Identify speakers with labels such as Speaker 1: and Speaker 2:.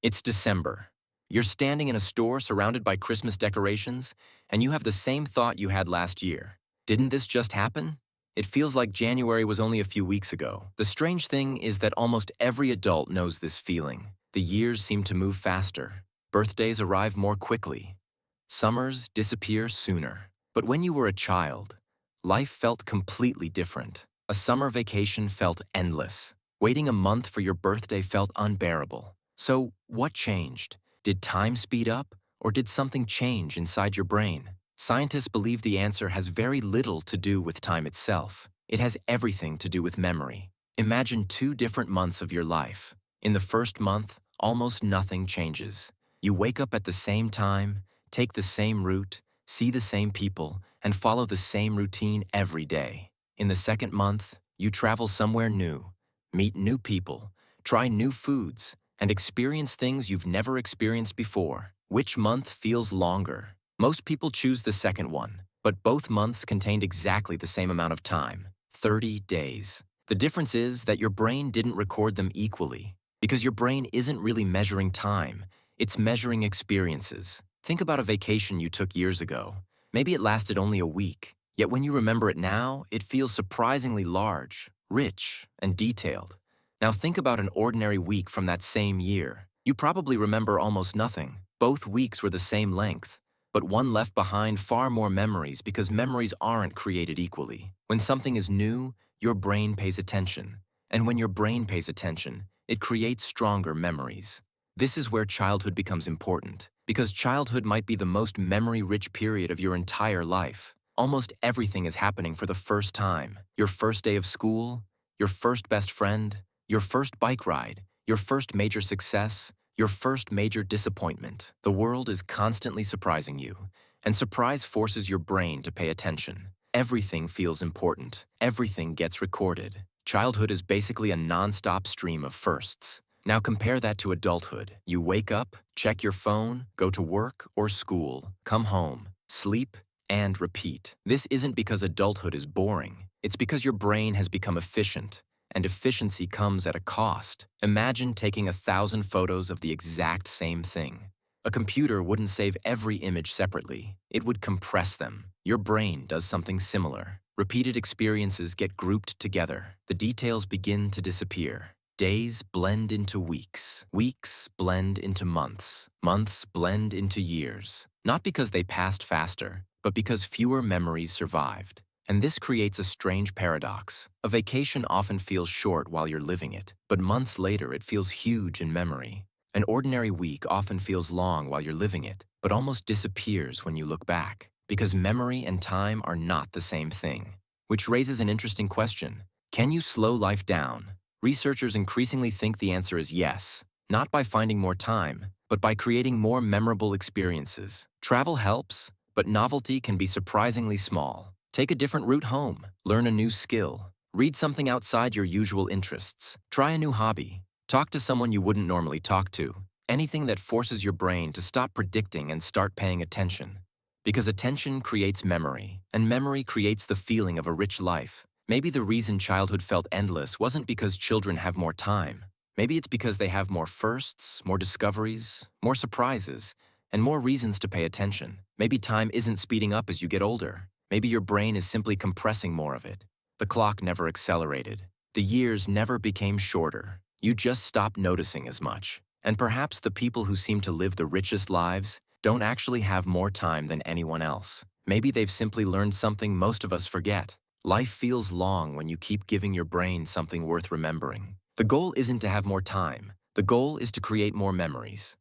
Speaker 1: It's December. You're standing in a store surrounded by Christmas decorations, and you have the same thought you had last year. Didn't this just happen? It feels like January was only a few weeks ago. The strange thing is that almost every adult knows this feeling. The years seem to move faster. Birthdays arrive more quickly. Summers disappear sooner. But when you were a child, life felt completely different. A summer vacation felt endless. Waiting a month for your birthday felt unbearable. So, what changed? Did time speed up, or did something change inside your brain? Scientists believe the answer has very little to do with time itself. It has everything to do with memory. Imagine 2 different months of your life. In the first month, almost nothing changes. You wake up at the same time, take the same route, see the same people, and follow the same routine every day. In the second month, you travel somewhere new, meet new people, try new foods, and experience things you've never experienced before. Which month feels longer? Most people choose the second one, but both months contained exactly the same amount of time, 30 days. The difference is that your brain didn't record them equally, because your brain isn't really measuring time, it's measuring experiences. Think about a vacation you took years ago. Maybe it lasted only a week, yet when you remember it now, it feels surprisingly large, rich, and detailed. Now think about an ordinary week from that same year. You probably remember almost nothing. Both weeks were the same length, but one left behind far more memories because memories aren't created equally. When something is new, your brain pays attention. And when your brain pays attention, it creates stronger memories. This is where childhood becomes important, because childhood might be the most memory-rich period of your entire life. Almost everything is happening for the first time. Your first day of school, your first best friend, your first bike ride, your first major success, your first major disappointment. The world is constantly surprising you, and surprise forces your brain to pay attention. Everything feels important. Everything gets recorded. Childhood is basically a non-stop stream of firsts. Now compare that to adulthood. You wake up, check your phone, go to work or school, come home, sleep, and repeat. This isn't because adulthood is boring. It's because your brain has become efficient. And efficiency comes at a cost. Imagine taking 1,000 photos of the exact same thing. A computer wouldn't save every image separately. It would compress them. Your brain does something similar. Repeated experiences get grouped together. The details begin to disappear. Days blend into weeks. Weeks blend into months. Months blend into years. Not because they passed faster, but because fewer memories survived. And this creates a strange paradox. A vacation often feels short while you're living it, but months later it feels huge in memory. An ordinary week often feels long while you're living it, but almost disappears when you look back, because memory and time are not the same thing. Which raises an interesting question. Can you slow life down? Researchers increasingly think the answer is yes, not by finding more time, but by creating more memorable experiences. Travel helps, but novelty can be surprisingly small. Take a different route home, learn a new skill, read something outside your usual interests, try a new hobby, talk to someone you wouldn't normally talk to. Anything that forces your brain to stop predicting and start paying attention. Because attention creates memory, and memory creates the feeling of a rich life. Maybe the reason childhood felt endless wasn't because children have more time. Maybe it's because they have more firsts, more discoveries, more surprises, and more reasons to pay attention. Maybe time isn't speeding up as you get older. Maybe your brain is simply compressing more of it. The clock never accelerated. The years never became shorter. You just stopped noticing as much. And perhaps the people who seem to live the richest lives don't actually have more time than anyone else. Maybe they've simply learned something most of us forget. Life feels long when you keep giving your brain something worth remembering. The goal isn't to have more time. The goal is to create more memories.